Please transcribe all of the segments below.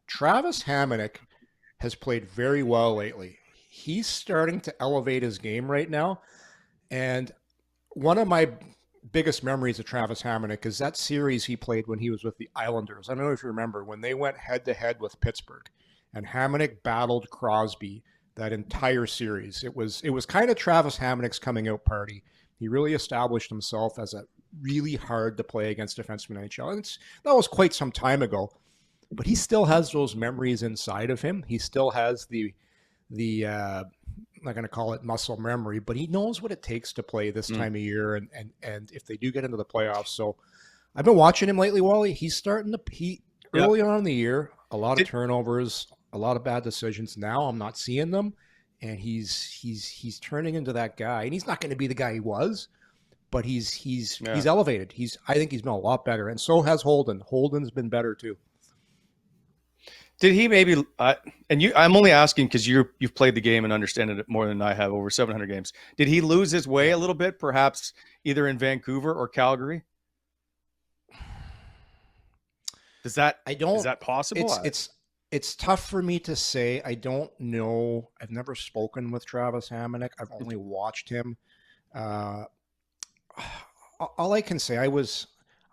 Travis Hamonic has played very well lately. He's starting to elevate his game right now. And one of my biggest memories of Travis Hamonic is that series he played when he was with the Islanders. I don't know if you remember when they went head to head with Pittsburgh and Hamonic battled Crosby that entire series. It was kind of Travis Hamonic's coming out party. He really established himself as a really hard to play against defensemen in NHL. And that was quite some time ago, but he still has those memories inside of him. He still has the I'm not going to call it muscle memory, but he knows what it takes to play this time of year. And if they do get into the playoffs. So I've been watching him lately, Wally. He's starting to early on in the year, a lot of turnovers, a lot of bad decisions. Now I'm not seeing them. And he's turning into that guy. And he's not going to be the guy he was, but he's elevated. I think he's been a lot better. And so has Holden. Holden's been better too. Did he maybe? I'm only asking because you've played the game and understand it more than I have, over 700 games. Did he lose his way a little bit, perhaps either in Vancouver or Calgary? Is that possible? It's tough for me to say. I don't know. I've never spoken with Travis Hamonic. I've only watched him. All I can say,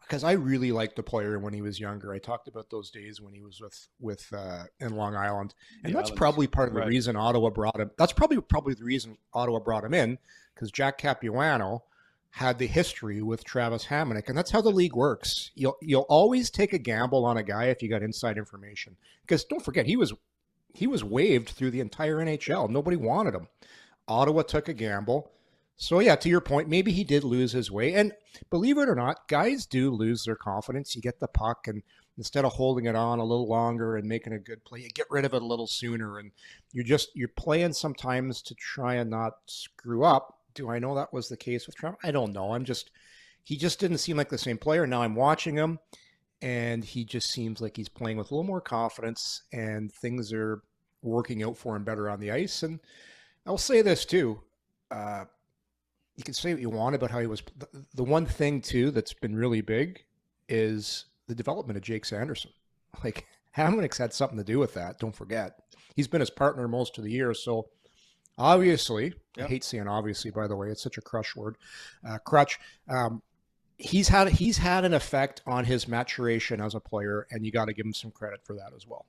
because I really liked the player when he was younger. I talked about those days when he was with in Long Island, and that's probably part of the reason Ottawa brought him. That's probably the reason Ottawa brought him in, because Jack Capuano had the history with Travis Hamonic, and that's how the league works. You'll always take a gamble on a guy if you got inside information, because don't forget he was waived through the entire NHL. Nobody wanted him. Ottawa took a gamble. So, yeah, to your point, maybe he did lose his way. And believe it or not, guys do lose their confidence. You get the puck, and instead of holding it on a little longer and making a good play, you get rid of it a little sooner. And you're playing sometimes to try and not screw up. Do I know that was the case with Trump? I don't know. He just didn't seem like the same player. Now I'm watching him, and he just seems like he's playing with a little more confidence, and things are working out for him better on the ice. And I'll say this, too. You can say what you want about how he was. The one thing, too, that's been really big is the development of Jake Sanderson. Like, Hamonic's had something to do with that. Don't forget. He's been his partner most of the year. So, obviously, I hate saying obviously, by the way. It's such a crutch word. He's had an effect on his maturation as a player, and you got to give him some credit for that as well.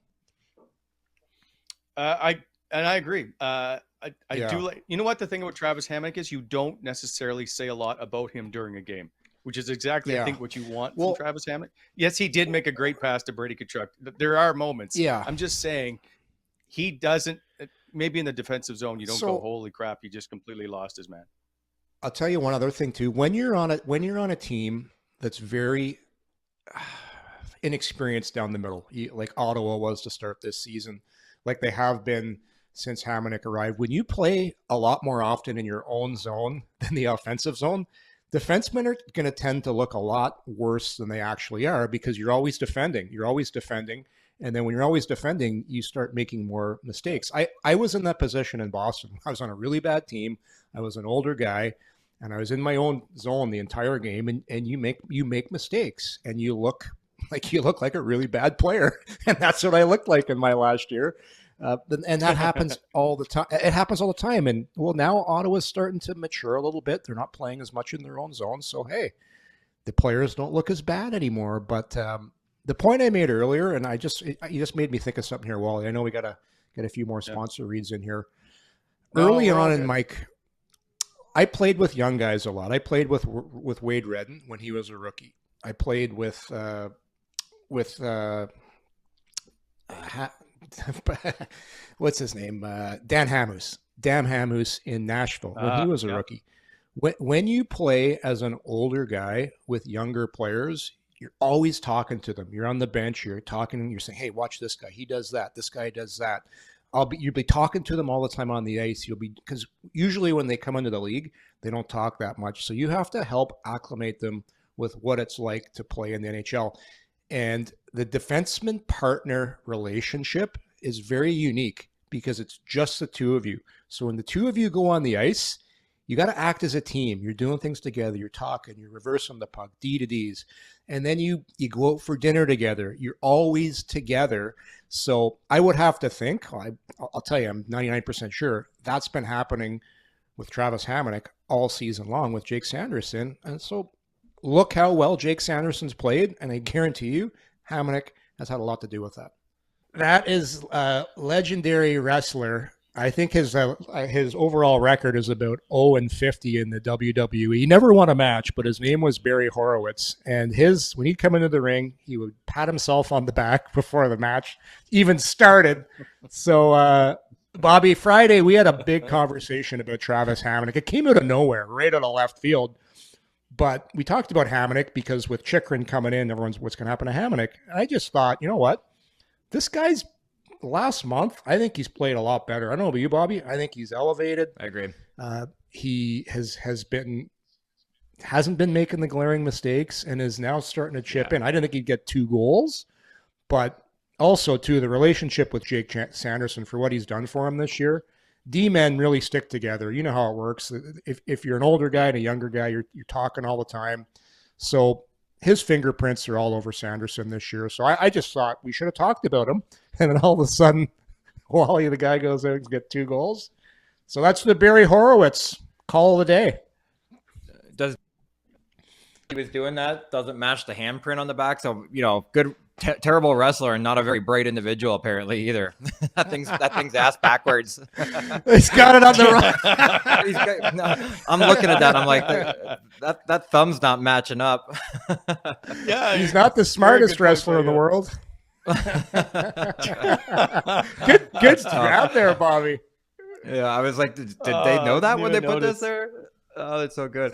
I agree. I do like, you know what the thing about Travis Hamonic is, you don't necessarily say a lot about him during a game, which is exactly I think what you want from Travis Hamonic. Yes, he did make a great pass to Brady Tkachuk. There are moments. Yeah, I'm just saying he doesn't. Maybe in the defensive zone, you don't go, holy crap, he just completely lost his man. I'll tell you one other thing too. When you're on a team that's very inexperienced down the middle, like Ottawa was to start this season, like they have been since Hamonic arrived, when you play a lot more often in your own zone than the offensive zone, defensemen are going to tend to look a lot worse than they actually are, because you're always defending. And then when you're always defending, you start making more mistakes. I was in that position in Boston. I was on a really bad team. I was an older guy, and I was in my own zone the entire game, and you make mistakes, and you look like a really bad player. And that's what I looked like in my last year. And that happens all the time. It happens all the time. And well, now Ottawa's starting to mature a little bit. They're not playing as much in their own zone. So, hey, the players don't look as bad anymore. But the point I made earlier, and you just made me think of something here, Wally. I know we got to get a few more sponsor reads in here. Early on in Mike, I played with young guys a lot. I played with Wade Redden when he was a rookie. I played with what's his name? Dan Hamous in Nashville when he was a rookie. When you play as an older guy with younger players, you're always talking to them. You're on the bench. You're talking. You're saying, "Hey, watch this guy. He does that. This guy does that." You'll be talking to them all the time on the ice. Because usually when they come into the league, they don't talk that much. So you have to help acclimate them with what it's like to play in the NHL. And the defenseman partner relationship is very unique because it's just the two of you. So when the two of you go on the ice, you got to act as a team. You're doing things together. You're talking. You're reversing the puck, D to Ds. And then you go out for dinner together. You're always together. So I would have to think, I'll tell you, I'm 99% sure that's been happening with Travis Hamonic all season long with Jake Sanderson. And so look how well Jake Sanderson's played, and I guarantee you Hamonic has had a lot to do with that. That is a legendary wrestler. I think his overall record is about 0-50 in the WWE. He never won a match, but his name was Barry Horowitz. And when he'd come into the ring, he would pat himself on the back before the match even started. So, Bobby, Friday, we had a big conversation about Travis Hamonic. It came out of nowhere, right out of left field. But we talked about Hamonic because with Chychrun coming in, everyone's, what's going to happen to Hamonic? And I just thought, you know what? This guy's last month, I think he's played a lot better. I don't know about you, Bobby. I think he's elevated. I agree. He hasn't been making the glaring mistakes and is now starting to chip in. I didn't think he'd get 2 goals, but also too the relationship with Jake Sanderson for what he's done for him this year. D-men really stick together. You know how it works. If you're an older guy and a younger guy, you're talking all the time. So his fingerprints are all over Sanderson this year. So I just thought we should have talked about him. And then all of a sudden, Wally, the guy goes out and gets 2 goals. So that's the Barry Horowitz call of the day. He was doing that doesn't match the handprint on the back. So, good, terrible wrestler and not a very bright individual apparently either. that thing's ass backwards. He's got it on the right. No, I'm looking at that. I'm like, that thumb's not matching up. Yeah, he's not the smartest wrestler in the world. good grab there, Bobby. Yeah, I was like, did they know that when they put this there? Oh, it's so good.